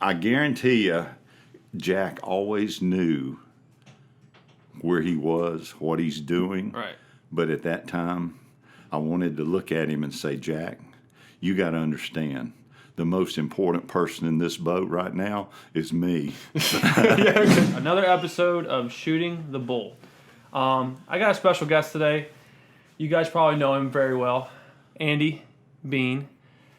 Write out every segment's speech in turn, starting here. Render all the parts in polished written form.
I guarantee you, Jack always knew where he was, what he's doing. Right. But at that time, I wanted to look at him and say, Jack, you got to understand, the most important person in this boat right now is me. Another episode of Shooting the Bull. I got a special guest today. You guys probably know him very well. Andy Bean.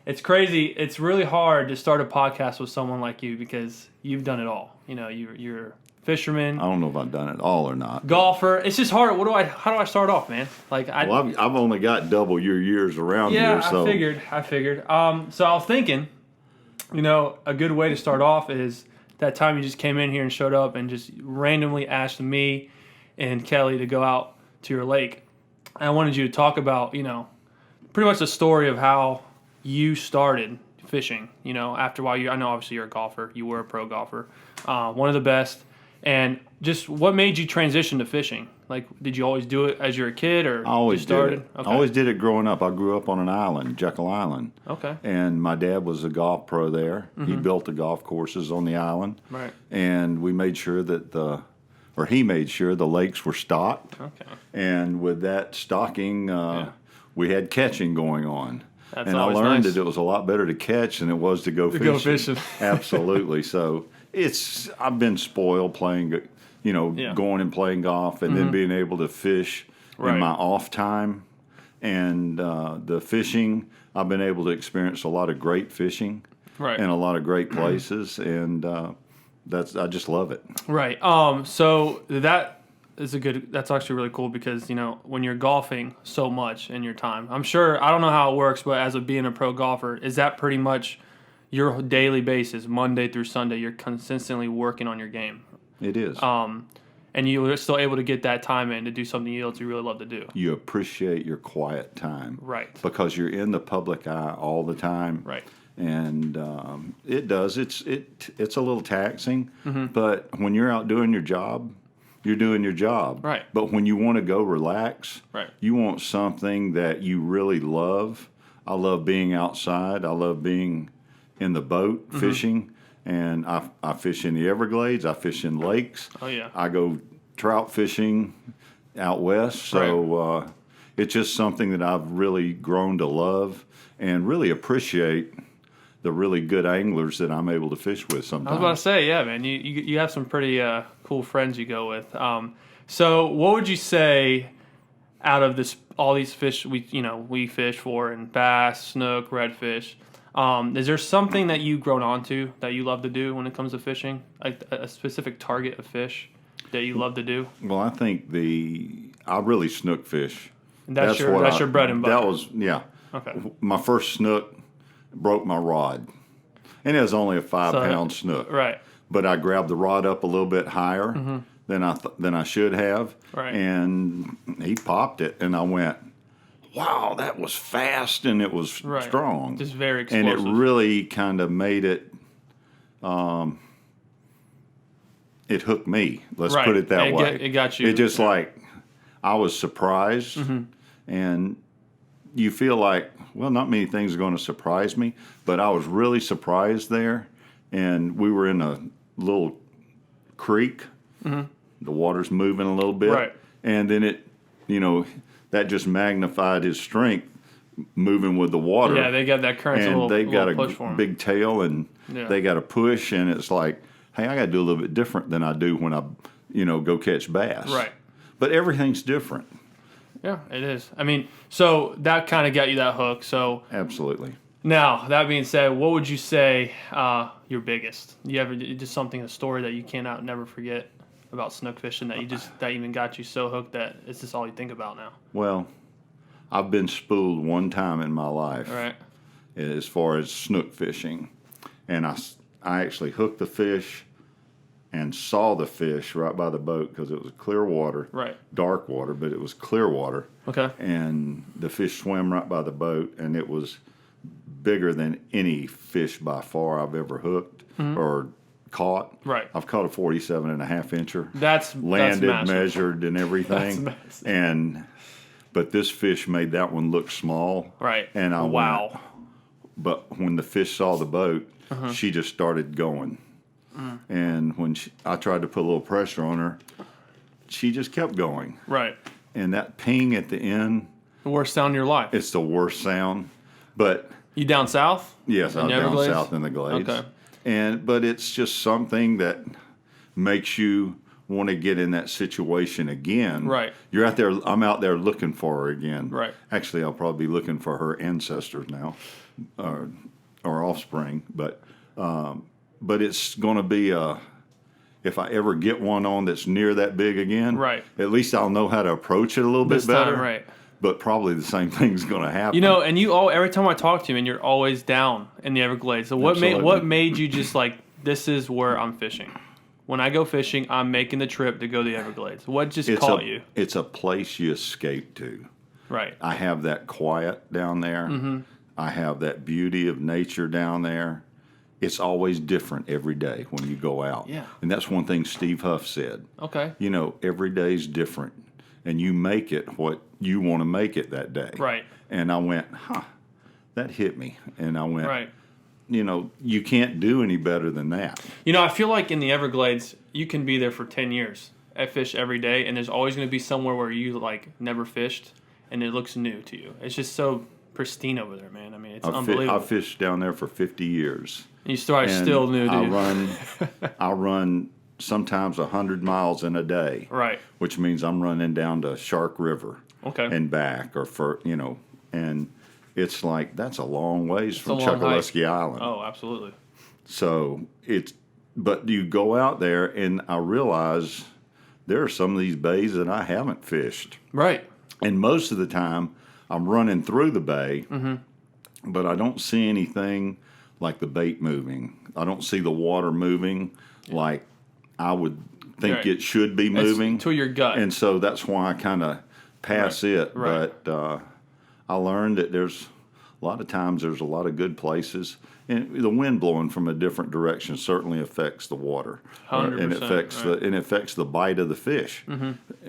It's crazy. It's really hard to start a podcast with someone like you because you've done it all. You know, you're a fisherman. I don't know if I've done it all or not. Golfer. It's just hard. How do I start off, man? Well, I've only got double your years around here. So. I figured. So I was thinking, a good way to start off is that time you just came in here and showed up and just randomly asked me and Kelly to go out to your lake. And I wanted you to talk about, pretty much the story of how you started fishing, after a while. I know obviously you're a golfer. You were a pro golfer, one of the best. And just what made you transition to fishing? Like, did you always do it as you were a kid, or I always started? Did it. Okay. I always did it growing up. I grew up on an island, Jekyll Island. Okay. And my dad was a golf pro there. Mm-hmm. He built the golf courses on the island. Right. And we made sure that he made sure the lakes were stocked. Okay. And with that stocking, we had catching going on. That's and I learned that it was a lot better to catch than it was to go fishing. Absolutely. So I've been spoiled playing, going and playing golf and then being able to fish in my off time. And the fishing, I've been able to experience a lot of great fishing in a lot of great places. And I just love it. Right. So that's actually really cool because, when you're golfing so much in your time, I'm sure, I don't know how it works, but being a pro golfer, is that pretty much your daily basis, Monday through Sunday, you're consistently working on your game? It is. And you're still able to get that time in to do something you really love to do. You appreciate your quiet time. Right. Because you're in the public eye all the time. Right. And it does. It's a little taxing, but when you're out doing your job, you're doing your job. Right. But when you want to go relax, right, you want something that you really love. I love being outside. I love being in the boat fishing. And I fish in the Everglades. I fish in lakes. Oh, yeah. I go trout fishing out west. So it's just something that I've really grown to love and really appreciate the really good anglers that I'm able to fish with sometimes. I was about to say, yeah, man, you have some pretty cool friends you go with. So what would you say out of all these fish we fish for, and bass, snook, redfish, is there something that you've grown onto that you love to do when it comes to fishing? Like a specific target of fish that you love to do? Well, I think I really snook fish. That's your bread and butter. That was, yeah. Okay. My first snook broke my rod, and it was only a 5-pound snook. Right. But I grabbed the rod up a little bit higher than I should have, right, and he popped it, and I went, wow, that was fast and it was strong. Just very explosive. And it really kind of made it, it hooked me. Let's put it that way. It got you. It just I was surprised, and you feel like, well, not many things are going to surprise me, but I was really surprised there. And we were in a little creek. The water's moving a little bit. Right. And then it, that just magnified his strength moving with the water. Yeah, they got that current. And they've got a big tail, and they got a push, and it's like, hey, I got to do a little bit different than I do when I, go catch bass. Right. But everything's different. Yeah, it is. I mean, so that kind of got you that hook. So absolutely. Now, that being said, what would you say your biggest? You ever just a story that you cannot never forget about snook fishing that even got you so hooked that it's just all you think about now? Well, I've been spooled one time in my life, right, as far as snook fishing, and I actually hooked the fish and saw the fish right by the boat because it was clear water, right, dark water, but it was clear water. Okay, and the fish swam right by the boat, and it was bigger than any fish by far I've ever hooked or caught. Right. I've caught a 47.5 incher. That's landed, that's measured, and everything. But this fish made that one look small. Right. And I wow. went, but when the fish saw the boat, she just started going. And when I tried to put a little pressure on her, she just kept going. Right. And that ping at the end. The worst sound in your life. It's the worst sound. But you down south? Yes, I'm down south in the Glades. Okay. But it's just something that makes you want to get in that situation again. Right. You're out there. I'm out there looking for her again. Right. Actually, I'll probably be looking for her ancestors now, or offspring. But it's going to be if I ever get one on that's near that big again. Right. At least I'll know how to approach it a little bit better. Right. But probably the same thing's going to happen. And every time I talk to you, and you're always down in the Everglades. So what made you just like, this is where I'm fishing? When I go fishing, I'm making the trip to go to the Everglades. What just caught you? It's a place you escape to. Right. I have that quiet down there. Mm-hmm. I have that beauty of nature down there. It's always different every day when you go out. Yeah. And that's one thing Steve Huff said. Okay. Every day's different. And you make it what you want to make it that day. Right. And I went, that hit me. And I went, right. You can't do any better than that. I feel like in the Everglades, you can be there for 10 years. I fish every day, and there's always going to be somewhere where you, never fished, and it looks new to you. It's just so pristine over there, man. I mean, it's unbelievable. I've fished down there for 50 years. You still new, dude. I run sometimes 100 miles in a day. Right. Which means I'm running down to Shark River. Okay. And back, and it's like, that's a long ways from Chokoloskee Island. Oh, absolutely. So but you go out there, and I realize there are some of these bays that I haven't fished. Right. And most of the time, I'm running through the bay, but I don't see anything like the bait moving. I don't see the water moving like I would think it should be moving. It's to your gut. And so that's why I kind of pass it. Right. But I learned that there's a lot of good places. And the wind blowing from a different direction certainly affects the water. 100%. And it affects the bite of the fish,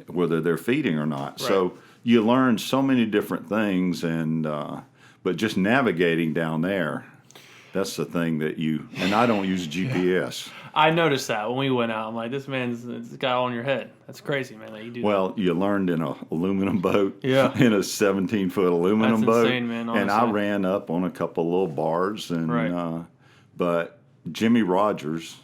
whether they're feeding or not. Right. So you learn so many different things, but just navigating down there, that's the thing and I don't use GPS. I noticed that when we went out. I'm like, this got on your head. That's crazy, man, that you do that. You learned in an aluminum boat, in a 17-foot aluminum boat. That's insane, man, honestly. And I ran up on a couple little bars. But Jimmy Rogers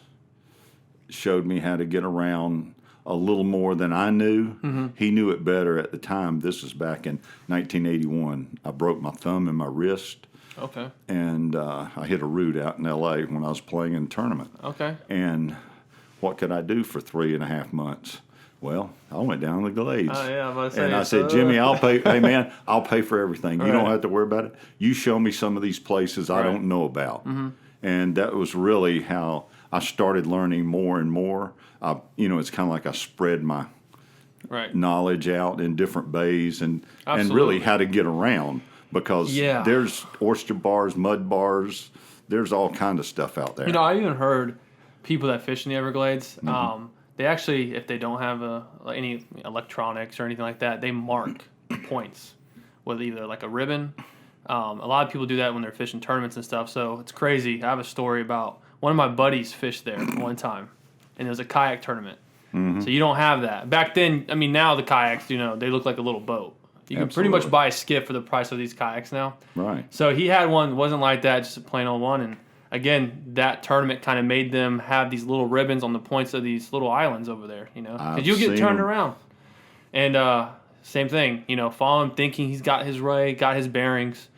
showed me how to get around a little more than I knew. Mm-hmm. He knew it better at the time. This was back in 1981. I broke my thumb and my wrist. Okay. And I hit a root out in L.A. when I was playing in a tournament. Okay. And what could I do for 3.5 months? Well, I went down to the Glades. Oh, yeah, I was saying, and I said, Jimmy, I'll pay. Hey, man, I'll pay for everything. You don't have to worry about it. You show me some of these places I don't know about. Mm-hmm. And that was really how I started learning more and more. It's kind of like I spread my knowledge out in different bays and really how to get around. Because there's oyster bars, mud bars, there's all kind of stuff out there. I even heard people that fish in the Everglades, they actually, if they don't have any electronics or anything like that, they mark points with either like a ribbon. A lot of people do that when they're fishing tournaments and stuff, so it's crazy. I have a story about one of my buddies fished there one time, and it was a kayak tournament. Mm-hmm. So you don't have that. Back then, now the kayaks, they look like a little boat. You can pretty much buy a skiff for the price of these kayaks now. Right. So he had one that wasn't like that, just a plain old one. And again, that tournament kind of made them have these little ribbons on the points of these little islands over there, because you'll get turned around. And same thing, follow him thinking he's got his way, got his bearings.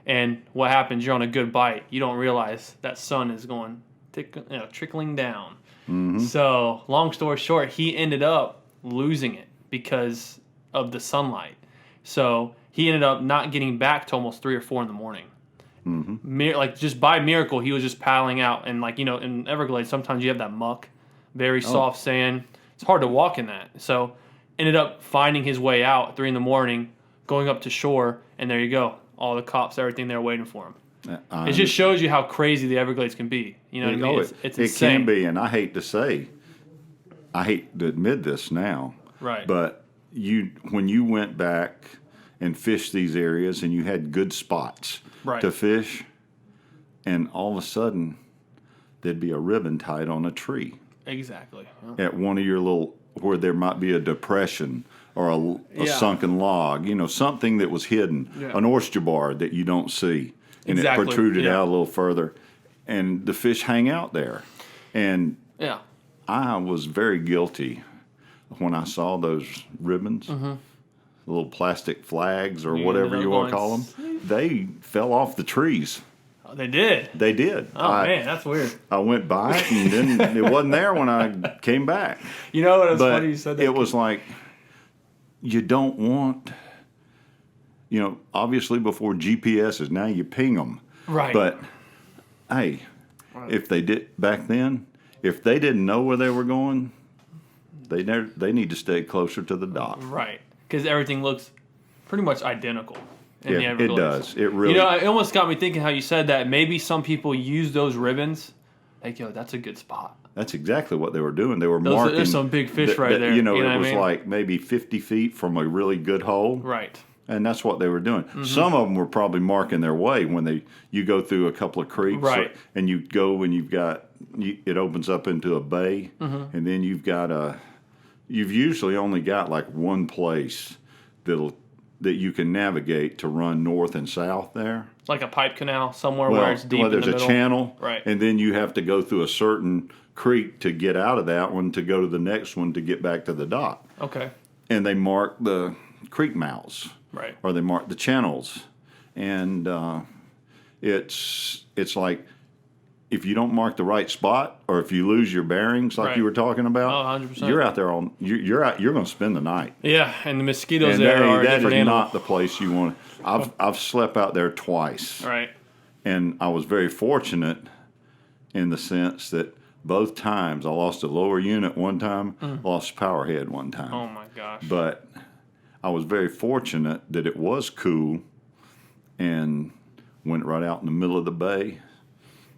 And what happens? You're on a good bite. You don't realize that sun is going trickling down. Mm-hmm. So long story short, he ended up losing it because of the sunlight. So he ended up not getting back to almost 3 or 4 in the morning. Mm-hmm. Just by miracle, he was just paddling out. And in Everglades, sometimes you have that muck, very soft sand. It's hard to walk in that. So ended up finding his way out at 3 in the morning, going up to shore, and there you go. All the cops, everything there waiting for him. It just shows you how crazy the Everglades can be. You know what I mean? It's insane. It can be, and I hate to admit this now. Right. But when you went back and fished these areas and you had good spots to fish, and all of a sudden there'd be a ribbon tied on a tree. Exactly. Yeah. At one of your little, where there might be a depression or a sunken log, something that was hidden, an oyster bar that you don't see, and it protruded out a little further, and the fish hang out there. And I was very guilty when I saw those ribbons, little plastic flags or whatever you want to call them. They fell off the trees. Oh, they did? They did. Oh, man, that's weird. I went by it, and then it wasn't there when I came back. You know what? It's funny you said that. It was like, you don't want, obviously before GPSs, now you ping them. Right. But, hey, if they did back then, if they didn't know where they were going, they need to stay closer to the dock. Right. Because everything looks pretty much identical in the Everglades. It does. It really. It almost got me thinking how you said that. Maybe some people use those ribbons. Like, that's a good spot. That's exactly what they were doing. They were marking. There's some big fish right there. It was like maybe 50 feet from a really good hole. Right. And that's what they were doing. Mm-hmm. Some of them were probably marking their way when you go through a couple of creeks. Right. And you go and it opens up into a bay. Mm-hmm. And then you've usually only got like one place that you can navigate to run north and south there. Like a pipe canal somewhere where it's deep in the middle. There's a channel. Right. And then you have to go through a certain creek to get out of that one to go to the next one to get back to the dock. Okay. And they mark the creek mouths. Right. Or they mark the channels. And it's like, if you don't mark the right spot, or if you lose your bearings, like you were talking about, 100%. you're out there you're going to spend the night. Yeah, and the mosquitoes there are a different animal. That is not the place you want. I've slept out there twice. Right. And I was very fortunate in the sense that both times I lost a lower unit one time, lost a power head one time. Oh my gosh. But I was very fortunate that it was cool and went right out in the middle of the bay.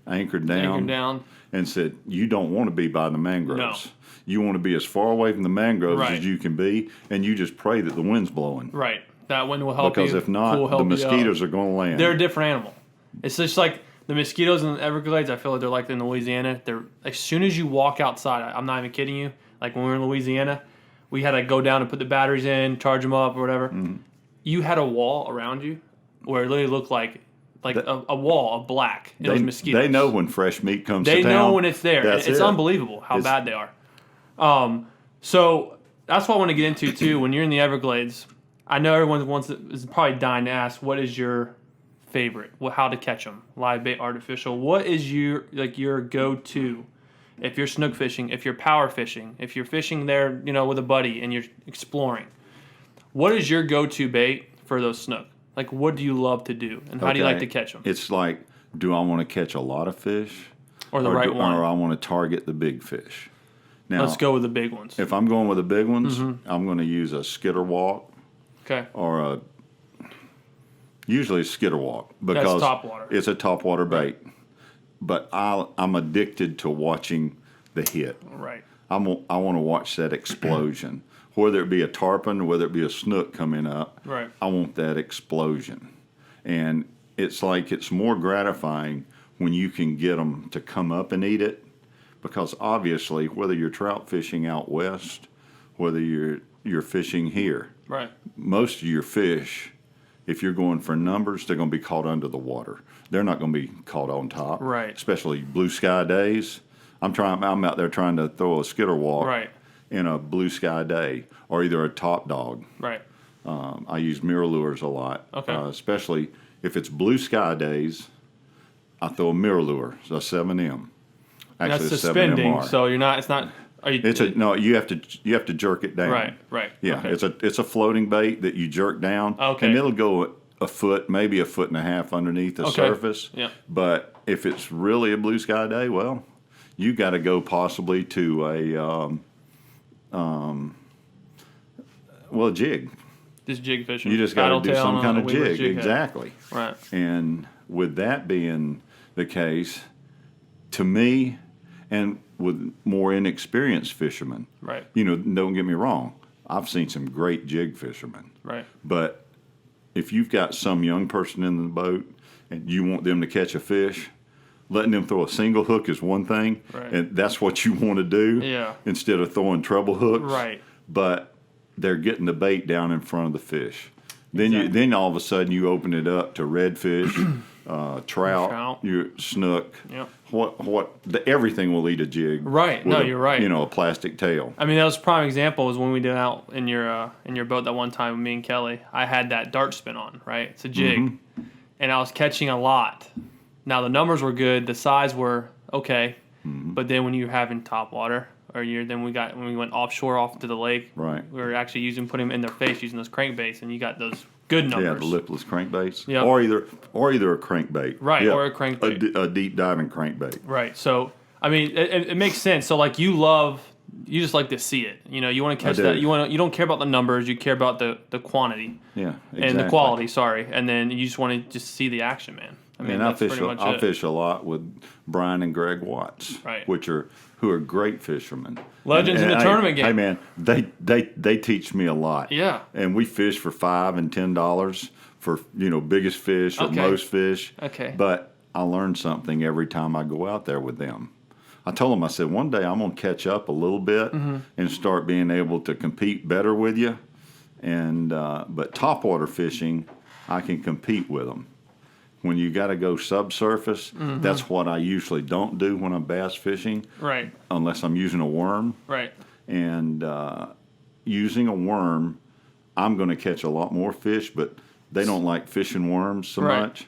Anchored down, and said, you don't want to be by the mangroves. No. You want to be as far away from the mangroves as you can be, and you just pray that the wind's blowing. Right. That wind will help because if not, the mosquitoes are going to land. They're a different animal. It's just like the mosquitoes in the Everglades, I feel like they're like in Louisiana. They're as soon as you walk outside, I'm not even kidding you, like when we were in Louisiana, we had to go down and put the batteries in, charge them up or whatever. Mm-hmm. You had a wall around you where it literally looked like a wall of black. Those mosquitoes. They know when fresh meat comes to town. They know when it's there. It's unbelievable how bad they are. So that's what I want to get into, too. When you're in the Everglades, I know everyone is probably dying to ask, what is your favorite? How to catch them? Live bait, artificial. What is your go-to if you're snook fishing, if you're power fishing, if you're fishing there, with a buddy and you're exploring? What is your go-to bait for those snook? Like, what do you love to do, and how do you like to catch them? It's like, do I want to catch a lot of fish? Or the right one? Or I want to target the big fish? Now, let's go with the big ones. If I'm going with the big ones, I'm going to use a skitter walk. Okay. Or usually a skitter walk. Because that's topwater. It's a topwater bait. But I'm addicted to watching the hit. Right. I want to watch that explosion. Whether it be a tarpon or whether it be a snook coming up, right. I want that explosion. And it's like it's more gratifying when you can get them to come up and eat it, because obviously whether you're trout fishing out west, whether you're fishing here, right. most of your fish, if you're going for numbers, they're going to be caught under the water. They're not going to be caught on top, right. Especially blue sky days. I'm out there trying to throw a skitter walk. Right. In a blue sky day, or either a top dog. Right. I use mirror lures a lot. Okay. Especially if it's blue sky days, I throw a mirror lure, so a 7M. Actually, that's suspending, so you're not. It's not. You have to jerk it down. Right. Right. Yeah. Okay. It's a floating bait that you jerk down. Okay. And it'll go a foot, maybe a foot and a half underneath the surface. Yeah. But if it's really a blue sky day, well, you got to go possibly to a. A jig. Just jig fishing. You just got to do some kind of jig. Exactly. Right. And with that being the case, to me, and with more inexperienced fishermen, right. Don't get me wrong, I've seen some great jig fishermen. Right. But if you've got some young person in the boat and you want them to catch a fish, letting them throw a single hook is one thing, right. and that's what you want to do instead of throwing treble hooks. Right. But they're getting the bait down in front of the fish. Then all of a sudden you open it up to redfish, trout, your snook. Yep. Everything will eat a jig. Right. No, you're right. A plastic tail. I mean, that was a prime example was when we did out in your boat that one time with me and Kelly. I had that dart spin on, right? It's a jig, and I was catching a lot. Now the numbers were good, the size were okay, but then when you're having topwater, when we went offshore off to the lake, right? We were actually putting them in their face using those crankbaits, and you got those good numbers. Yeah, the lipless crankbaits. Yeah. Or either a crankbait. Right, or a crankbait. A deep diving crankbait. Right. So I mean, it makes sense. So like you just like to see it. You want to catch that. You don't care about the numbers. You care about the quantity. Yeah, exactly. And the quality. Sorry, and then you just want to just see the action, man. I mean, I fish a lot with Brian and Greg Watts, right? Who are great fishermen, legends in the tournament game. Hey man, they teach me a lot. Yeah, and we fish for $5 and $10 for biggest fish or most fish. Okay, but I learn something every time I go out there with them. I told them, I said, one day I'm gonna catch up a little bit and start being able to compete better with you. And but topwater fishing, I can compete with them. When you got to go subsurface, that's what I usually don't do when I'm bass fishing. Right. Unless I'm using a worm. Right. And using a worm, I'm going to catch a lot more fish, but they don't like fishing worms so much.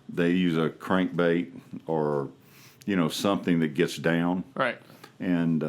They use a crankbait or, something that gets down. Right. And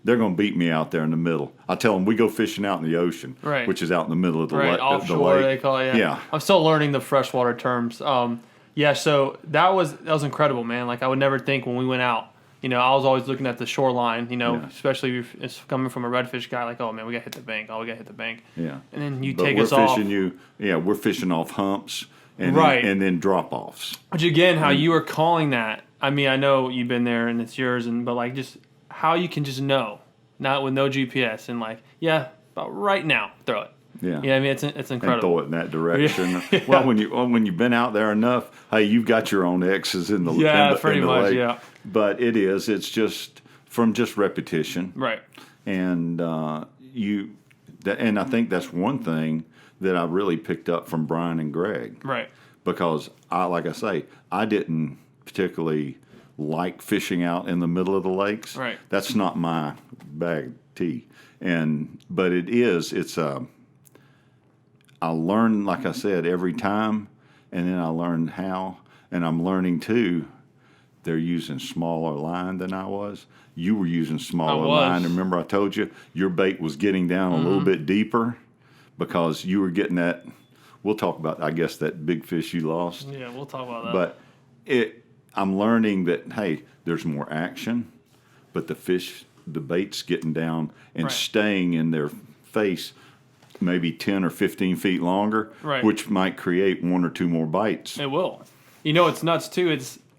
they're going to beat me out there in the middle. I tell them we go fishing out in the ocean, which is out in the middle of the lake. Offshore, they call it. Yeah. I'm still learning the freshwater terms. So that was incredible, man. Like I would never think when we went out. I was always looking at the shoreline. Especially if it's coming from a redfish guy. Like, oh man, we got to hit the bank. Oh, we got to hit the bank. Yeah. And then take us off. We're fishing off humps and then drop offs. Which again, how you were calling that. I mean, I know you've been there and it's yours, but like just. How you can just know, not with no GPS, and about right now, throw it. Yeah, I mean it's incredible. And throw it in that direction. Yeah. Well, when you've been out there enough, hey, you've got your own X's in the pretty much lake. Yeah. But it's just from repetition, right? And and I think that's one thing that I really picked up from Brian and Greg, right? Because I didn't particularly like fishing out in the middle of the lakes. Right. That's not my bag of tea. But I learn, like I said, every time, and then I learn how, and I'm learning too, they're using smaller line than I was. You were using smaller line. Remember I told you your bait was getting down a little bit deeper because you were getting that, we'll talk about, I guess, that big fish you lost. Yeah, we'll talk about that. But I'm learning that, hey, there's more action, but the bait's getting down and staying in their face maybe 10 or 15 feet longer, which might create one or two more bites. It will. It's nuts, too.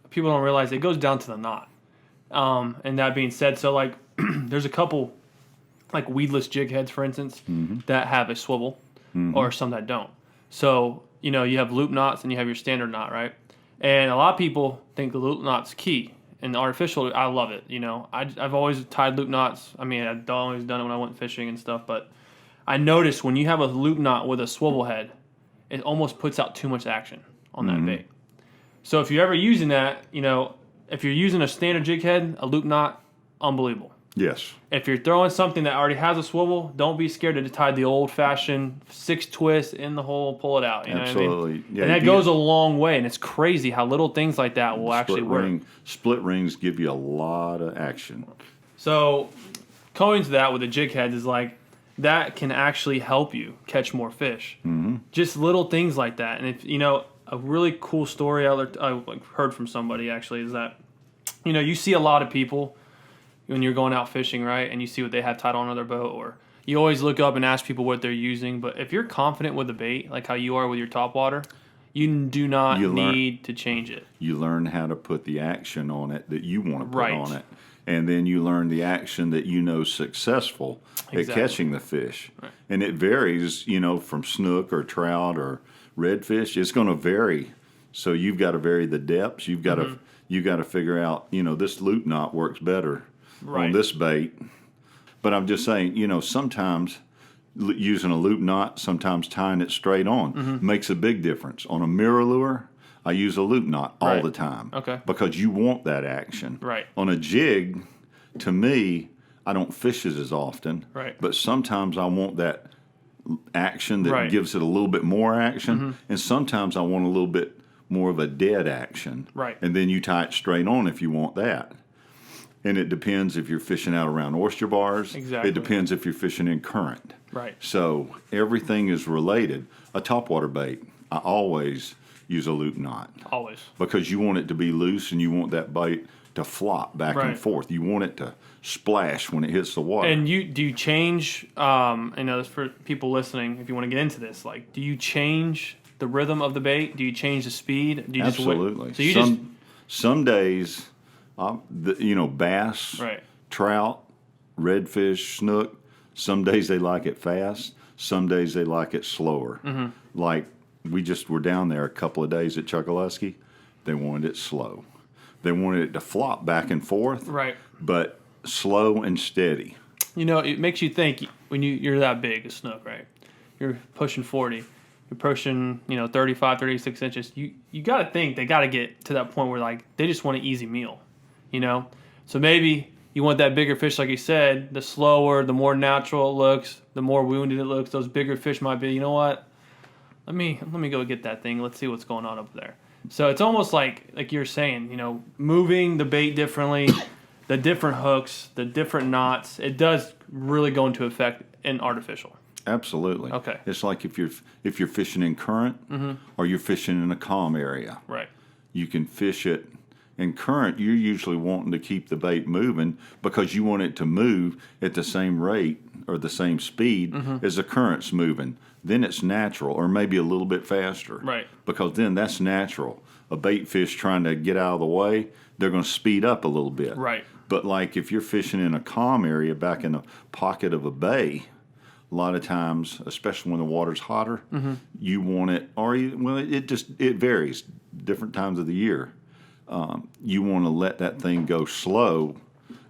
People don't realize it goes down to the knot. And that being said, so, like, there's a couple, like, weedless jig heads, for instance, that have a swivel or some that don't. So, you have loop knots and you have your standard knot, right? And a lot of people think the loop knot's key. And the artificial, I love it. I've always tied loop knots. I mean, I've always done it when I went fishing and stuff. But I noticed when you have a loop knot with a swivel head, it almost puts out too much action on that bait. So if you're ever using that, if you're using a standard jig head, a loop knot, unbelievable. Yes. If you're throwing something that already has a swivel, don't be scared to tie the old-fashioned 6 twists in the hole, pull it out. You know Absolutely. What I mean? Yeah, and that goes a long way, and it's crazy how little things like that will actually work. Split rings give you a lot of action. So going to that with the jig heads is like that can actually help you catch more fish. Just little things like that. And if a really cool story I heard from somebody actually is that you see a lot of people when you're going out fishing, right, and you see what they have tied on their boat, or you always look up and ask people what they're using. But if you're confident with the bait, like how you are with your topwater, you do not need to change it. You learn how to put the action on it that you want to put on it. And then you learn the action that is successful at catching the fish. Right. And it varies, from snook or trout or redfish. It's going to vary So you've got to vary the depths. You've got to figure out, this loop knot works better on this bait. But I'm just saying, sometimes using a loop knot, sometimes tying it straight on makes a big difference. On a mirror lure, I use a loop knot all the time. Okay. Because you want that action. Right. On a jig, to me, I don't fish it as often. Right. But sometimes I want that action that gives it a little bit more action. And sometimes I want a little bit more of a dead action. Right. And then you tie it straight on if you want that. And it depends if you're fishing out around oyster bars. Exactly. It depends if you're fishing in current. Right. So everything is related. A topwater bait, I always use a loop knot. Always. Because you want it to be loose and you want that bait to flop back and forth. You want it to splash when it hits the water. And do you change, this for people listening, if you want to get into this, like, do you change the rhythm of the bait? Do you change the speed? Do you Absolutely. Just wait? So some days, bass, trout, redfish, snook, some days they like it fast. Some days they like it slower. Like, we just were down there a couple of days at Chokoloskee. They wanted it slow. They wanted it to flop back and forth. Right. But slow and steady. It makes you think when you're that big, a snook, right? You're pushing 40. You're pushing, 35, 36 inches. You got to think they got to get to that point where, like, they just want an easy meal, So maybe you want that bigger fish, like you said, the slower, the more natural it looks, the more wounded it looks. Those bigger fish might be, you know what? Let me go get that thing. Let's see what's going on up there. So it's almost like you're saying, moving the bait differently, the different hooks, the different knots. It does really go into effect in artificial. Absolutely. Okay. It's like if you're fishing in current or you're fishing in a calm area. Right. You can fish it in current. You're usually wanting to keep the bait moving because you want it to move at the same rate or the same speed as the current's moving. Then it's natural, or maybe a little bit faster. Right. Because then that's natural. A bait fish trying to get out of the way, they're going to speed up a little bit. Right. But like if you're fishing in a calm area back in the pocket of a bay, a lot of times, especially when the water's hotter, you want it, it varies different times of the year. You want to let that thing go slow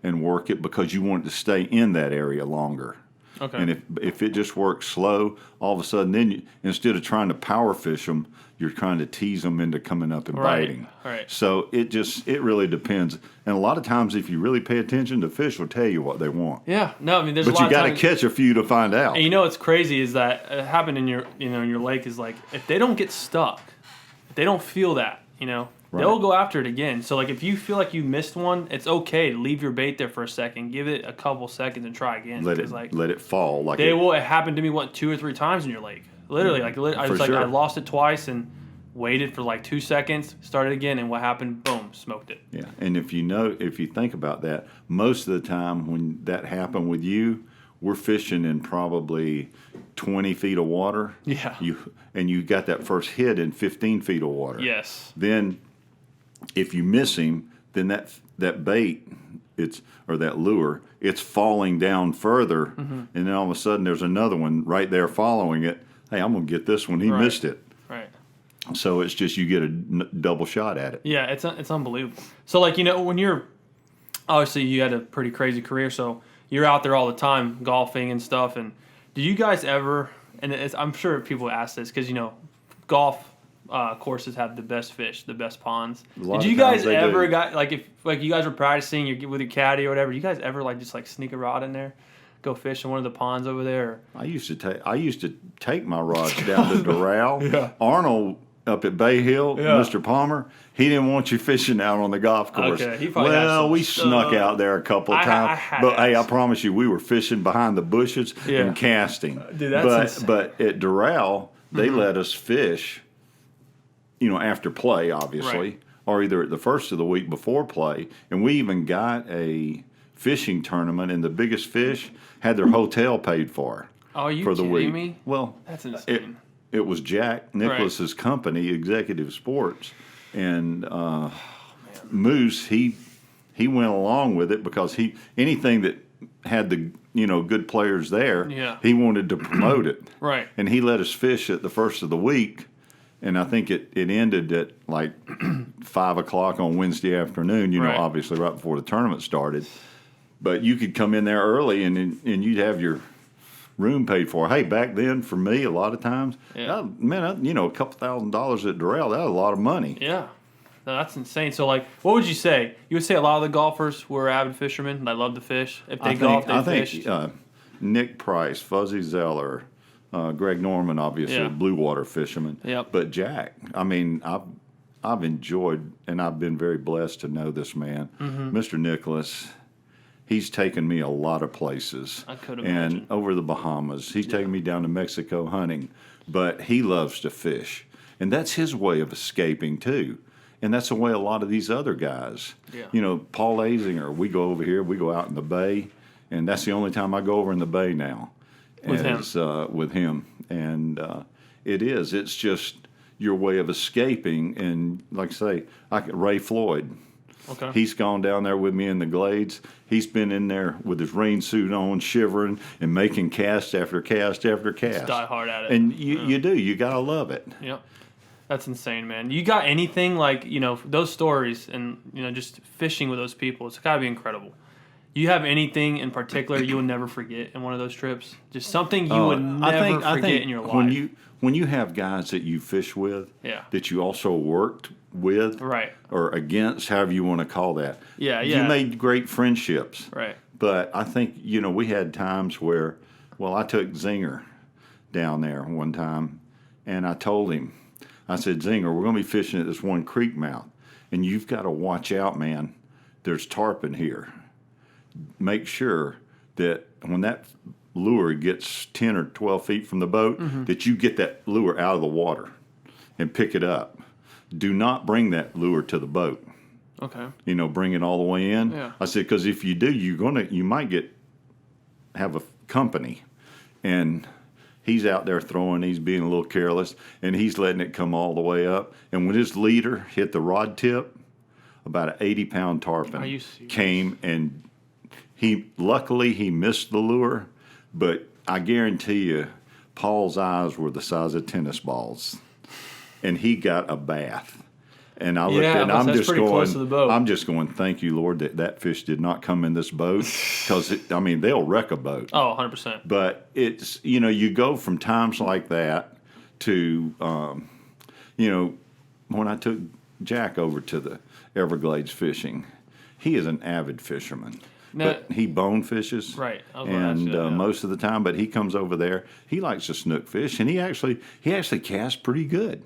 and work it because you want it to stay in that area longer. Okay. And if it just works slow, all of a sudden, then instead of trying to power fish them, you're trying to tease them into coming up and biting. Right. So it really depends. And a lot of times, if you really pay attention, the fish will tell you what they want. Yeah. No, I mean, there's a lot of times. But you got to catch a few to find out. And what's crazy is that it happened in your lake is like if they don't get stuck, if they don't feel that, they'll go after it again. So, like, if you feel like you missed one, it's okay to leave your bait there for a second, give it a couple seconds, and try again. Let it fall. It happened to me 2 or 3 times in your lake. Literally, I lost it twice and waited for 2 seconds, started again, and what happened? Boom, smoked it. Yeah, and if you think about that, most of the time when that happened with you, we're fishing in probably 20 feet of water. Yeah. You got that first hit in 15 feet of water. Yes. Then if you miss him, then that bait, that lure, it's falling down further, and then all of a sudden there's another one right there following it. Hey, I'm gonna get this one. He missed it. Right. So it's just you get a double shot at it. Yeah, it's unbelievable. So when you're obviously you had a pretty crazy career, so you're out there all the time golfing and stuff. And do you guys ever? And I'm sure people ask this because golf. Courses have the best fish, the best ponds. Did you guys ever if you guys were practicing with your caddy or whatever? You guys ever just sneak a rod in there, go fish in one of the ponds over there? I used to take my rods down to Doral. Yeah. Arnold up at Bay Hill, Mr. Palmer, he didn't want you fishing out on the golf course. Okay, we snuck out there a couple of times, hey, I promise you, we were fishing behind the bushes and casting. Dude, that's insane. But at Doral, they let us fish. After play, obviously, or either at the first of the week before play. And we even got a fishing tournament, and the biggest fish had their hotel paid for. Oh, are you for the kidding week. Me? Well, that's insane. It was Jack Nicklaus's company, Executive Sports, and Moose. He went along with it because anything that had the good players there, he wanted to promote it. Right. And he let us fish at the first of the week. And I think it ended at like 5 o'clock on Wednesday afternoon, you know, obviously right before the tournament started. But you could come in there early and you'd have your room paid for. Hey, back then for me, a lot of times, you know, a couple $1,000s at Durrell, that was a lot of money. Yeah. No, that's insane. So, like, what would you say? You would say a lot of the golfers were avid fishermen. They love to fish. If they golf, they fished. I think Nick Price, Fuzzy Zeller, Greg Norman, obviously, blue water fisherman. Yep. But Jack, I mean, I've enjoyed and I've been very blessed to know this man, Mr. Nicklaus. He's taken me a lot of places. I could imagine. And over the Bahamas. He's taken me down to Mexico hunting. But he loves to fish. And that's his way of escaping, too. And that's the way a lot of these other guys. Yeah. You know, Paul Azinger, we go over here, we go out in the bay. And that's the only time I go over in the bay now. With him. And it's just your way of escaping. And like I say, Ray Floyd. Okay. He's gone down there with me in the Glades. He's been in there with his rain suit on, shivering and making cast after cast after cast. Just die hard at it. And you do. You got to love it. Yep. That's insane, man. You got anything like, you know, those stories and, you know, just fishing with those people, it's got to be incredible. You have anything in particular you would never forget in one of those trips? Just something you would never forget in your life. When you have guys that you fish with, that you also worked with, or against, however you want to call that, you made great friendships. Right. But I think, you know, we had times where, well, I took Zinger down there one time, and I told him, I said, Zinger, we're going to be fishing at this one creek mouth, and you've got to watch out, man. There's tarpon here. Make sure that when that lure gets 10 or 12 feet from the boat, that you get that lure out of the water and pick it up. Do not bring that lure to the boat. Okay. You know, bring it all the way in. Yeah. I said, because if you do, you might have a company, and he's out there throwing, he's being a little careless, and he's letting it come all the way up. And when his leader hit the rod tip, about an 80-pound tarpon came, and luckily he missed the lure, but I guarantee you, Paul's eyes were the size of tennis balls, and he got a bath. And I looked at it, and I'm just going, thank you, Lord, that fish did not come in this boat, because they'll wreck a boat. Oh, 100%. But it's, you know, you go from times like that to, you know, when I took Jack over to the Everglades fishing, he is an avid fisherman. Now, but he bone fishes, right? And most of the time, but he comes over there. He likes to snook fish, and he actually casts pretty good.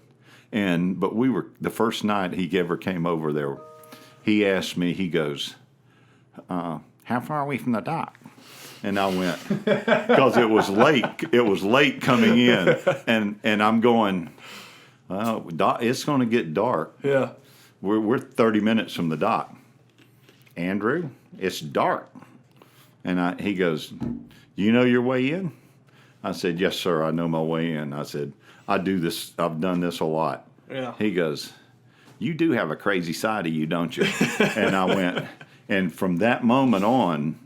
But we were the first night he ever came over there. He asked me. He goes, "How far are we from the dock?" And I went, because it was late. It was late coming in, and I'm going, well, it's going to get dark. Yeah, we're 30 minutes from the dock. Andrew, it's dark. And he goes, you know your way in? I said, yes, sir, I know my way in. I said, I do this. I've done this a lot. Yeah. He goes, you do have a crazy side of you, don't you? And I went, and from that moment on,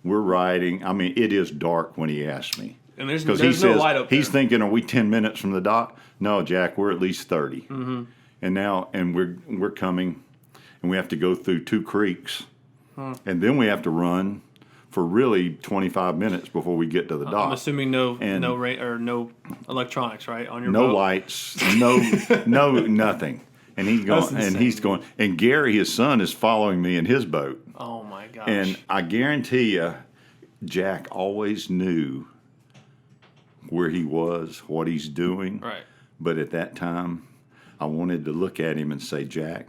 we're riding. I mean, it is dark when he asked me. And there's no light up there. He's thinking, are we 10 minutes from the dock? No, Jack, we're at least 30. Mm-hmm. And we're coming, and we have to go through 2 creeks, and then we have to run for really 25 minutes before we get to the dock. I'm assuming no electronics, right, on your boat? No lights, no nothing. And he's going, and Gary, his son, is following me in his boat. Oh my gosh! And I guarantee you, Jack always knew where he was, what he's doing. Right. But at that time, I wanted to look at him and say, Jack,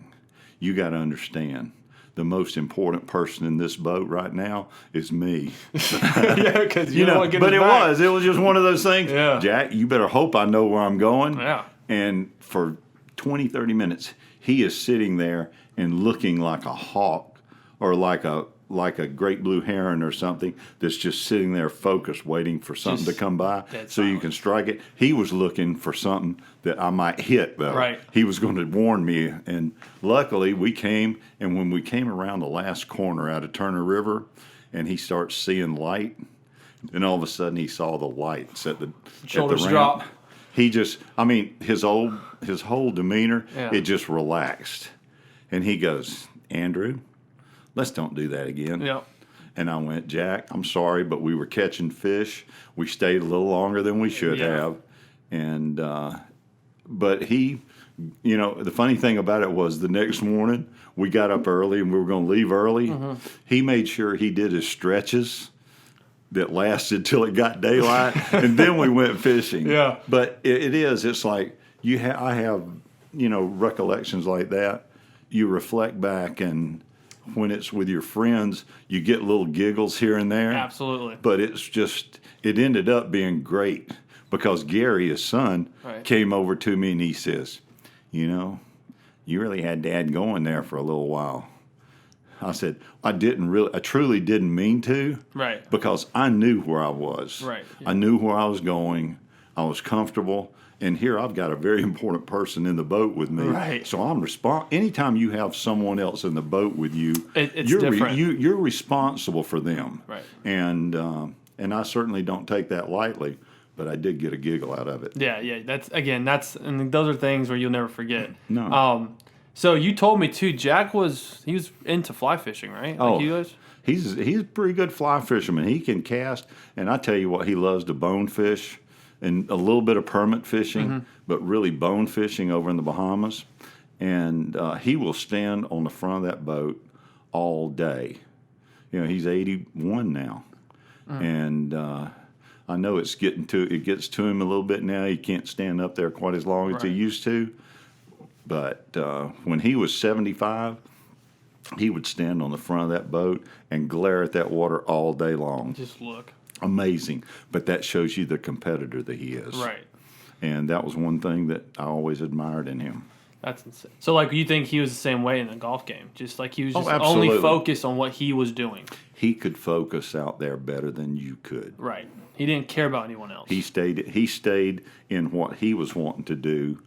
you got to understand, the most important person in this boat right now is me. Yeah, because you know. But it was just one of those things. Yeah. Jack, you better hope I know where I'm going. Yeah. And for 20, 30 minutes, he is sitting there and looking like a hawk or like a great blue heron or something that's just sitting there focused, waiting for something to come by so you can strike it. He was looking for something that I might hit, though. Right. He was going to warn me. And luckily, we came, and when we came around the last corner out of Turner River, and he starts seeing light, and all of a sudden he saw the lights at the shoulders ramp. drop. He just, I mean, his whole demeanor, it just relaxed. And he goes, Andrew, let's don't do that again. Yep. And I went, Jack, I'm sorry, but we were catching fish. We stayed a little longer than we should have. And, but he, you know, the funny thing about it was the next morning we got up early and we were going to leave early. He made sure he did his stretches that lasted till it got daylight, and then we went fishing. Yeah. But it's like I have, you know, recollections like that. You reflect back, and when it's with your friends, you get little giggles here and there. Absolutely. But it ended up being great because Gary, his son, came over to me and he says, you know, you really had Dad going there for a little while. I said, I truly didn't mean to. Right. Because I knew where I was. Right. Yeah. I knew where I was going. I was comfortable. And here I've got a very important person in the boat with me. Right. So I'm anytime you have someone else in the boat with you, it's different. You're responsible for them. Right. And I certainly don't take that lightly, but I did get a giggle out of it. Yeah. And those are things where you'll never forget. No. So you told me too, Jack was into fly fishing, right? Oh, like you guys? He's a pretty good fly fisherman. He can cast, and I tell you what, he loves to bone fish and a little bit of permit fishing, but really bone fishing over in the Bahamas. And he will stand on the front of that boat all day. You know, he's 81 now, and I know it gets to him a little bit now. He can't stand up there quite as long as he used to. But when he was 75, he would stand on the front of that boat and glare at that water all day long. Just look. Amazing. But that shows you the competitor that he is. Right. And that was one thing that I always admired in him. That's insane. So, like, you think he was the same way in the golf game? Just like he was just absolutely. only focused on what he was doing. He could focus out there better than you could. Right. He didn't care about anyone else. He stayed in what he was wanting to do,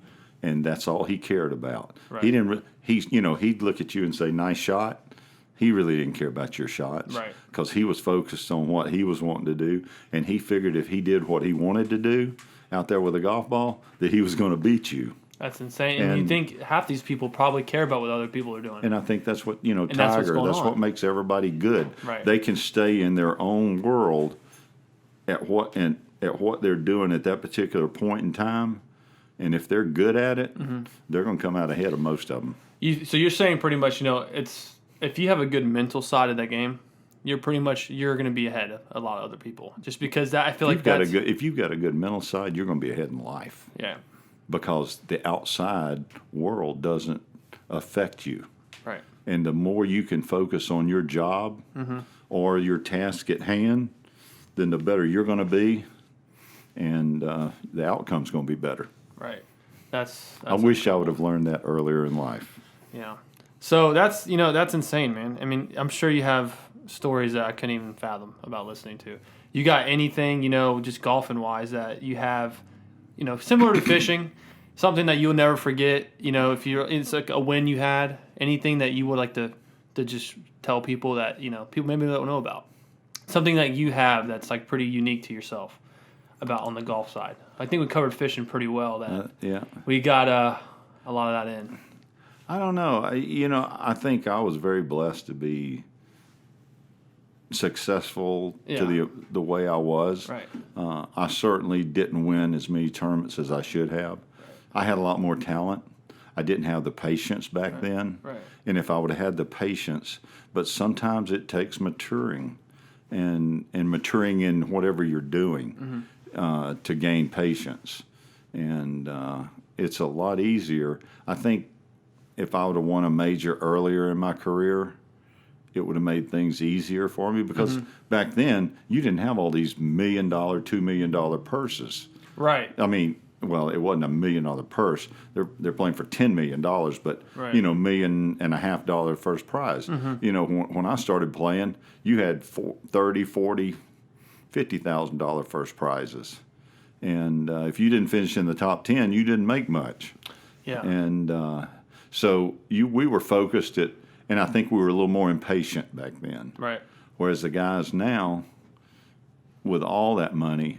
and that's all he cared about. Right. He didn't. He'd look at you and say, "Nice shot." He really didn't care about your shots, right? Because he was focused on what he was wanting to do, and he figured if he did what he wanted to do out there with a golf ball, that he was going to beat you. That's insane. And you think half these people probably care about what other people are doing. And I think that's what Tiger. That's what makes everybody good. Right. They can stay in their own world at what they're doing at that particular point in time. And if they're good at it, they're going to come out ahead of most of them. So you're saying pretty much, it's if you have a good mental side of that game, you're going to be ahead of a lot of other people. Just because I feel like if you've got a good mental side, you're going to be ahead in life. Yeah. Because the outside world doesn't affect you. Right. And the more you can focus on your job or your task at hand, then the better you're going to be, and the outcome's going to be better. Right. I wish I would have learned that earlier in life. Yeah. So that's insane, man. I mean, I'm sure you have stories that I couldn't even fathom about listening to. You got anything, just golfing wise that you have, similar to fishing, something that you'll never forget, it's like a win you had, anything that you would like to just tell people that, people maybe don't know about. Something that you have that's like pretty unique to yourself about on the golf side. I think we covered fishing pretty well. We got a lot of that in. I don't know. I think I was very blessed to be successful to the way I was. Right. I certainly didn't win as many tournaments as I should have. I had a lot more talent. I didn't have the patience back then. Right. And if I would have had the patience, but sometimes it takes maturing and maturing in whatever you're doing to gain patience. And it's a lot easier. I think if I would have won a major earlier in my career, it would have made things easier for me because back then you didn't have all these $1 million, $2 million purses. Right. I mean, well, it wasn't $1 million purse. They're playing for $10 million, but $1.5 million first prize. When I started playing, you had $30,000, $40,000, $50,000 first prizes, and if you didn't finish in the top 10, you didn't make much. Yeah. And so we were focused and I think we were a little more impatient back then. Right. Whereas the guys now, with all that money,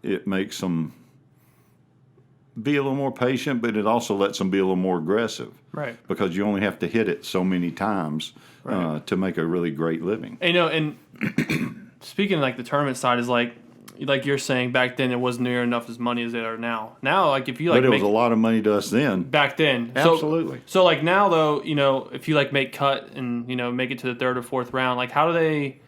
it makes them be a little more patient, but it also lets them be a little more aggressive. Right. Because you only have to hit it so many times to make a really great living. And, and speaking of like the tournament side is like you're saying, back then it wasn't near enough as money as they are now. Now, like if you like, but it was a lot of money to us then. Back then, absolutely. So like now though, if you like make cut and make it to the third or fourth round, like how do they,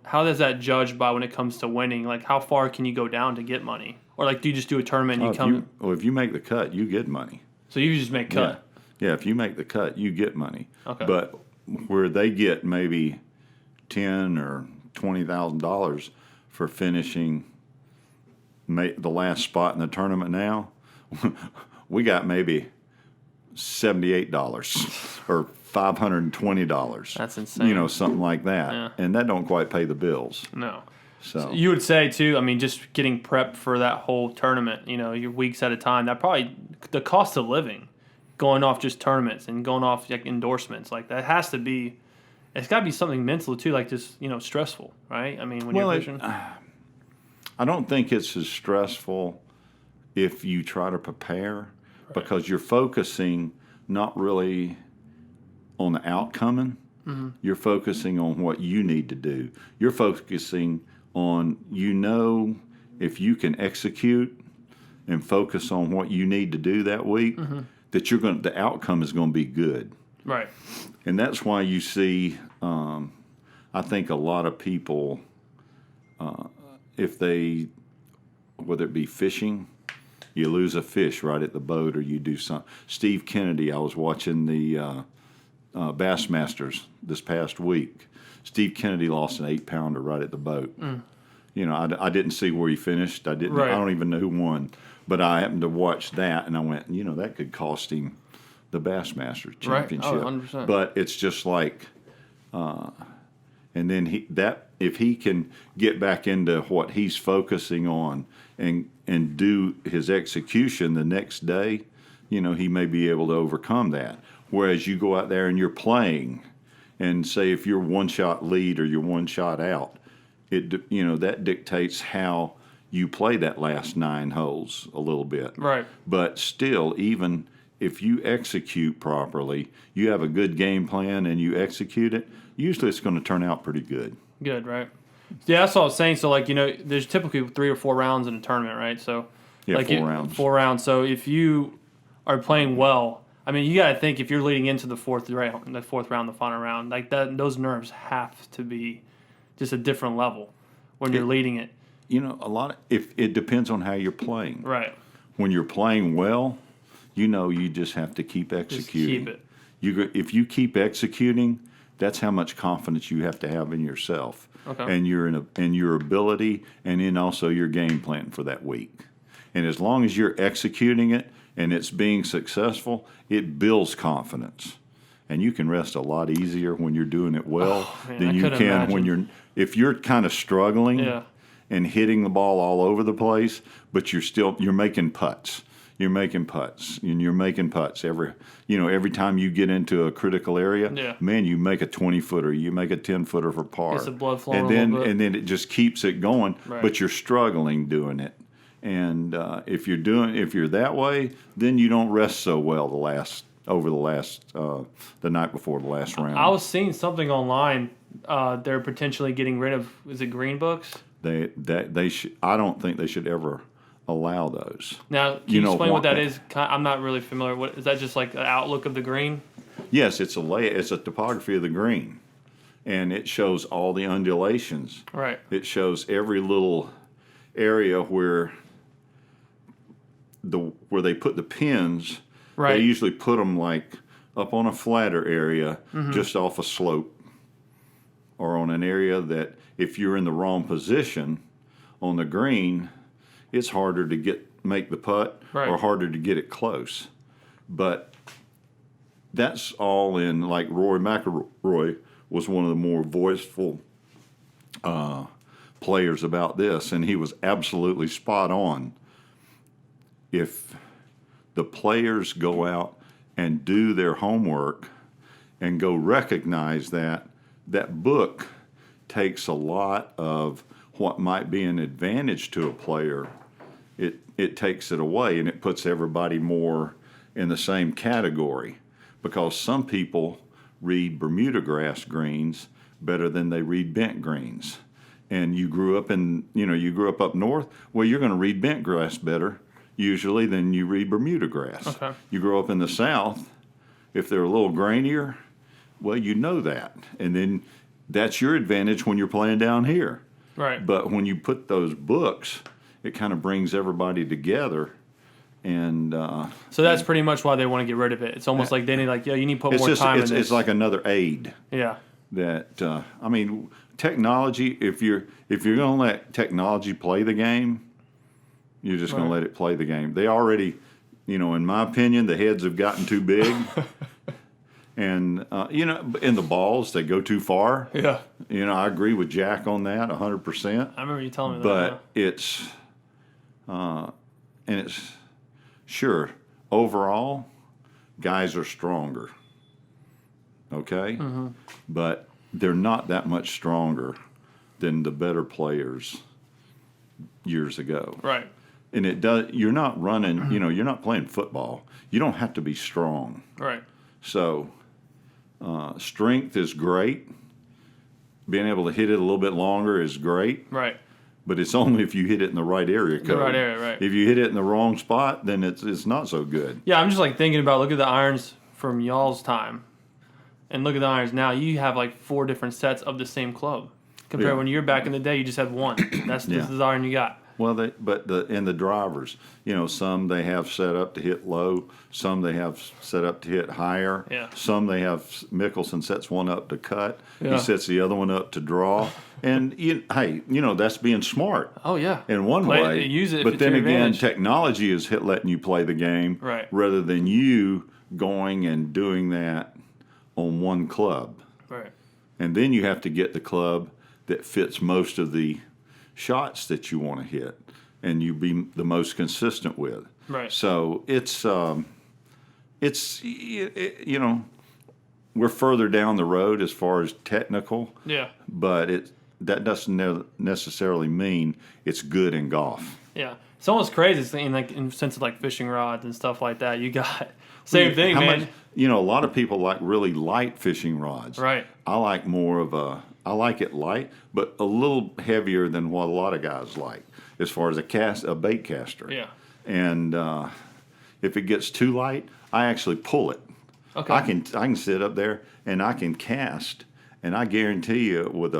how does that judged by when it comes to winning? Like how far can you go down to get money, or like do you just do a tournament and you come? If you make the cut, you get money. So you just make cut. Yeah, if you make the cut, you get money. Okay. But where they get maybe $10,000 or $20,000 for finishing the last spot in the tournament now, we got maybe $78 or $520. That's insane. Something like that. Yeah. And that don't quite pay the bills. No. So you would say too, just getting prepped for that whole tournament, your weeks at a time, that probably the cost of living, going off just tournaments and going off like endorsements, like that has to be, it's got to be something mental too, like just, stressful, right? When you're fishing. I don't think it's as stressful if you try to prepare, because you're focusing not really on the outcoming. Mm-hmm. You're focusing on what you need to do. You're focusing on, if you can execute and focus on what you need to do that week, mm-hmm. that the outcome is going to be good. Right. And that's why you see, I think a lot of people, whether it be fishing, you lose a fish right at the boat, or you do something. Steve Kennedy, I was watching the Bassmasters this past week. Steve Kennedy lost an 8-pounder right at the boat. Mm. I didn't see where he finished. I don't even know who won. But I happened to watch that, and I went, that could cost him the Bassmasters championship. Right. Oh, 100%. But it's just like, and then if he can get back into what he's focusing on and do his execution the next day, he may be able to overcome that. Whereas you go out there and you're playing, and say if you're one shot lead or you're one shot out, that dictates how you play that last 9 holes a little bit. Right. But still, even if you execute properly, you have a good game plan and you execute it, usually it's going to turn out pretty good. Good, right? Yeah, that's what I was saying. So, there's typically 3 or 4 rounds in a tournament, right? So, 4 rounds. 4 rounds. So, if you are playing well, you got to think if you're leading into the fourth round, the final round, like that, those nerves have to be just a different level when you're leading it. If it depends on how you're playing. Right. When you're playing well, you just have to keep executing. Just keep it. If you keep executing, that's how much confidence you have to have in yourself, and your ability, and then also your game plan for that week. And as long as you're executing it and it's being successful, it builds confidence. And you can rest a lot easier when you're doing it well than you can when if you're kind of struggling and hitting the ball all over the place, but you're making putts. You're making putts, and you're making putts every time you get into a critical area. Yeah. Man, you make a 20-footer, you make a 10-footer for par. Gets the blood flowing and then it just keeps it going, but you're struggling doing it. And if you're that way, then you don't rest so well the night before the last round. I was seeing something online. They're potentially getting rid of, is it green books? They should. I don't think they should ever allow those. Now, can you explain what that is? I'm not really familiar. What is that? Just like the outlook of the green? Yes, it's a topography of the green, and it shows all the undulations. Right. It shows every little area where they put the pins. Right. They usually put them like up on a flatter area, just off a slope, or on an area that if you're in the wrong position on the green, it's harder to make the putt, or harder to get it close. But that's all in, like Rory McIlroy was one of the more voiceful players about this, and he was absolutely spot on. If the players go out and do their homework and go recognize that book takes a lot of what might be an advantage to a player. it takes it away and it puts everybody more in the same category, because some people read Bermuda grass greens better than they read bent greens. And you grew up up north, well, you're going to read bent grass better usually than you read Bermuda grass. Okay. You grow up in the south, if they're a little grainier, well, you know that. And then that's your advantage when you're playing down here. Right. But when you put those books, it kind of brings everybody together. And so that's pretty much why they want to get rid of it. It's almost like they need, like, you need to put more time in this. It's like another aid. Yeah. That technology. If you're going to let technology play the game, you're just going to let it play the game. They already, in my opinion, the heads have gotten too big, and in the balls they go too far. Yeah. I agree with Jack on that 100%. I remember you telling me that. But it's sure overall, guys are stronger. Okay, but they're not that much stronger than the better players years ago. Right. And it does. You're not running. You're not playing football. You don't have to be strong. Right. So, strength is great. Being able to hit it a little bit longer is great. Right. But it's only if you hit it in the right area code. The right area, right. If you hit it in the wrong spot, then it's not so good. Yeah, I'm just like thinking about, look at the irons from y'all's time, and look at the irons now. You have like 4 different sets of the same club. Compared when you're back in the day, you just had one. That's the iron you got. Well, in the drivers, some they have set up to hit low, some they have set up to hit higher. Yeah. Some they have, Mickelson sets one up to cut. Yeah. He sets the other one up to draw. And that's being smart. Oh yeah. In one way. Use it. But then again, technology is letting you play the game rather than you going and doing that on one club. Right. And then you have to get the club that fits most of the shots that you want to hit and you be the most consistent with. Right. So we're further down the road as far as technical. Yeah. But that doesn't necessarily mean it's good in golf. Yeah. It's almost crazy seeing, like, in the sense of like fishing rods and stuff like that. You got same thing, man. A lot of people like really light fishing rods. Right. I like I like it light, but a little heavier than what a lot of guys like, as far as a bait caster. Yeah. And if it gets too light, I actually pull it. Okay. I can sit up there and I can cast, and I guarantee you with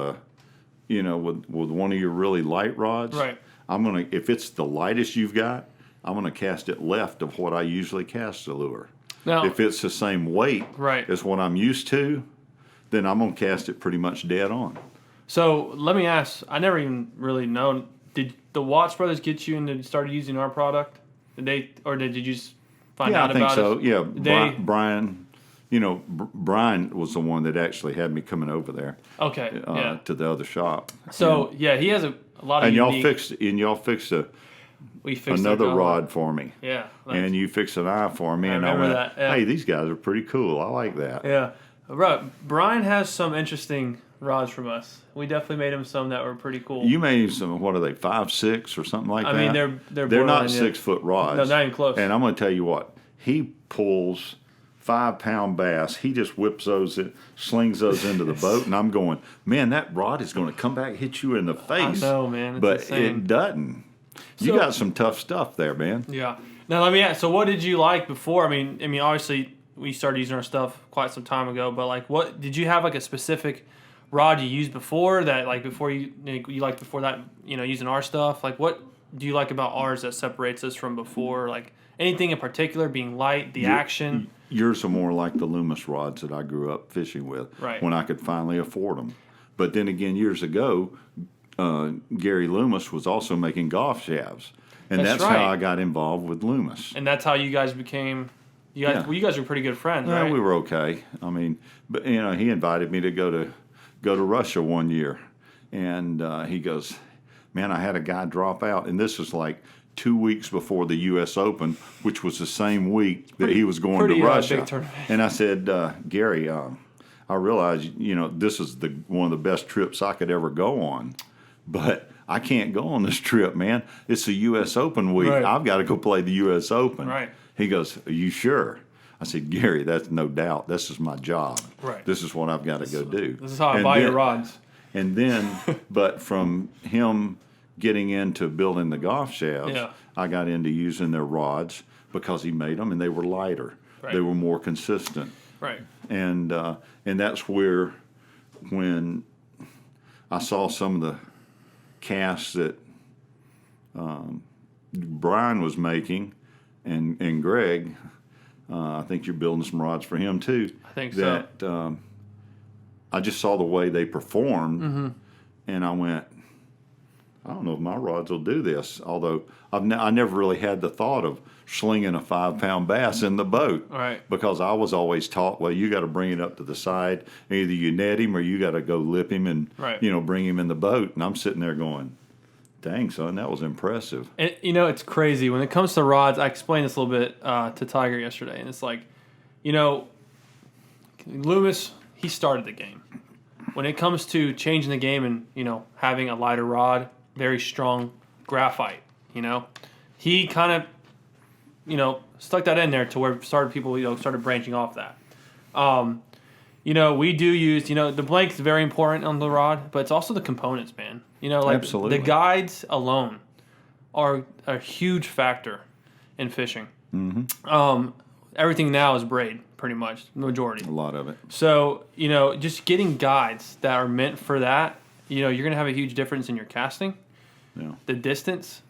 one of your really light rods, right. If it's the lightest you've got, I'm gonna cast it left of what I usually cast the lure. Now, if it's the same weight as what I'm used to, then I'm going to cast it pretty much dead on. So let me ask, I never even really known, did the Watts brothers get you into started using our product? Did you just find out about it? Yeah, I think so. Yeah, Brian, Brian was the one that actually had me coming over there. Okay, to the other shop. So, he has a lot of y'all fixed another rod for me. Yeah. And you fixed an eye for me. I remember that. Yeah. Hey, these guys are pretty cool. I like that. Yeah. Right. Brian has some interesting rods from us. We definitely made him some that were pretty cool. You made him some, what are they, 5'6" or something like that? I mean, they're not 6 foot rods. No, not even close. And I'm going to tell you what, he pulls 5-pound bass. He just whips those, slings those into the boat, and I'm going, man, that rod is going to come back and hit you in the face. I know, man. But it doesn't. You got some tough stuff there, man. Yeah. Now let me ask. So, what did you like before? I mean, obviously we started using our stuff quite some time ago. But like, what did you have like a specific rod you used before that? Like before you liked before that, using our stuff. Like, what do you like about ours that separates us from before? Like anything in particular, being light, the action. Yours are more like the Loomis rods that I grew up fishing with. Right. When I could finally afford them. But then again, years ago, Gary Loomis was also making golf shafts. And that's right. how I got involved with Loomis. And that's how you guys became. You guys were pretty good friends, right? We were okay. I mean, but he invited me to go to Russia one year, and he goes, "Man, I had a guy drop out," and this was like 2 weeks before the U.S. Open, which was the same week that he was going to Russia. Big tournament. And I said, Gary, I realize this is one of the best trips I could ever go on, but I can't go on this trip, man. It's the U.S. Open week. Right. I've got to go play the U.S. Open. Right. He goes, are you sure? I said, Gary, that's no doubt. This is my job. Right. This is what I've got to go do. This is how I buy your rods. And then, but from him getting into building the golf shafts, I got into using their rods because he made them, and they were lighter. Right. They were more consistent. Right. And that's where, when I saw some of the casts that Brian was making, and Greg, I think you're building some rods for him too. I think so. That I just saw the way they performed, and I went, I don't know if my rods will do this. Although I never really had the thought of slinging a 5-pound bass in the boat, right? Because I was always taught, well, you got to bring it up to the side. Either you net him or you got to go lip him and bring him in the boat. And I'm sitting there going, dang, son, that was impressive. And it's crazy when it comes to rods. I explained this a little bit to Tiger yesterday, and it's like, Loomis, he started the game. When it comes to changing the game and having a lighter rod, very strong graphite, he kind of stuck that in there to where people started branching off that. We do use the blank's very important on the rod, but it's also the components, man. Absolutely. The guides alone are a huge factor in fishing. Everything now is braid, pretty much, the majority. A lot of it. So, just getting guides that are meant for that, you're going to have a huge difference in your casting. Yeah. The distance,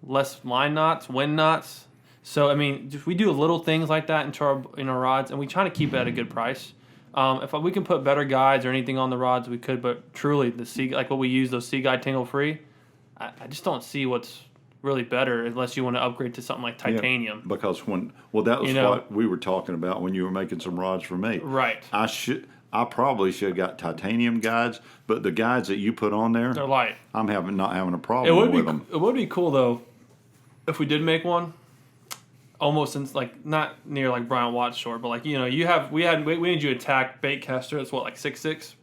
less line knots, wind knots. So, we do little things like that in our rods, and we try to keep it at a good price. If we can put better guides or anything on the rods, we could, but truly, like what we use, those Sea Guide Tangle Free, I just don't see what's really better unless you want to upgrade to something like titanium. Yeah, because that was what we were talking about when you were making some rods for me. Right. I probably should have got titanium guides, but the guides that you put on there, they're light. I'm not having a problem with them. It would be cool though if we did make one. Almost not near like Brian Watt's short, but we need you to attack bait caster. That's what, like 6'6"?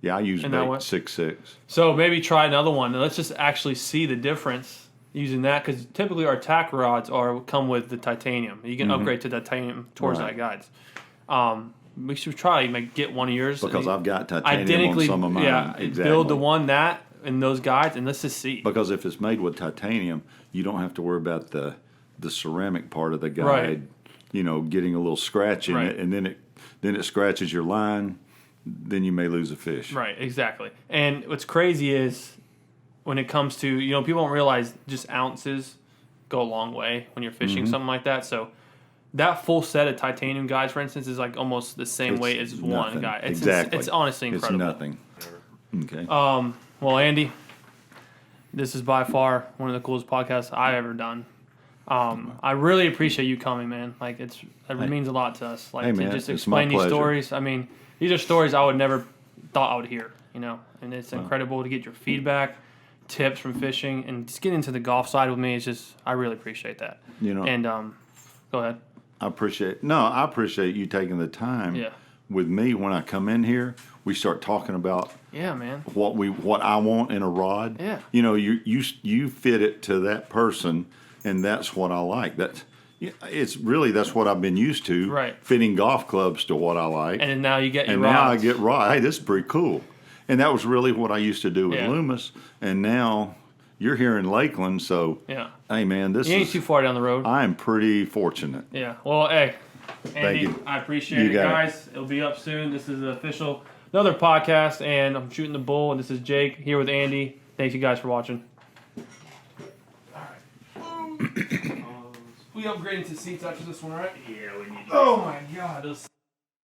Yeah, I use bait 6'6". So maybe try another one and let's just actually see the difference using that, because typically our tack rods come with the titanium. You can upgrade to titanium towards that guides. We should try get one of yours because I've got titanium on some of mine. Yeah, exactly. Build the one and those guides, and let's just see. Because if it's made with titanium, you don't have to worry about the ceramic part of the guide, getting a little scratch in it, and then it scratches your line, then you may lose a fish. Right, exactly. And what's crazy is when it comes to, people don't realize just ounces go a long way when you're fishing something like that. So that full set of titanium guides, for instance, is like almost the same weight as one guide. It's honestly incredible. It's nothing. Okay. Well, Andy, this is by far one of the coolest podcasts I've ever done. I really appreciate you coming, man. Like it means a lot to us. Like to just explain these stories. These are stories I would never thought I would hear, and it's incredible to get your feedback, tips from fishing, and just get into the golf side with me. It's just, I really appreciate that. And go ahead. I appreciate you taking the time with me when I come in here. We start talking about what I want in a rod. Yeah. You fit it to that person. And that's what I like. That's what I've been used to. Right. Fitting golf clubs to what I like. And now you get your rods. And now I get rods. Hey, this is pretty cool. And that was really what I used to do with Loomis. And now you're here in Lakeland, so hey man, you ain't too far down the road. I'm pretty fortunate. Yeah. Well, hey, Andy, thank you. I appreciate it, guys. It'll be up soon. This is another podcast, and I'm Shooting the Bull, and this is Jake here with Andy. Thank you guys for watching. We upgraded to seats after this one, right? Yeah, we need to. Oh my God.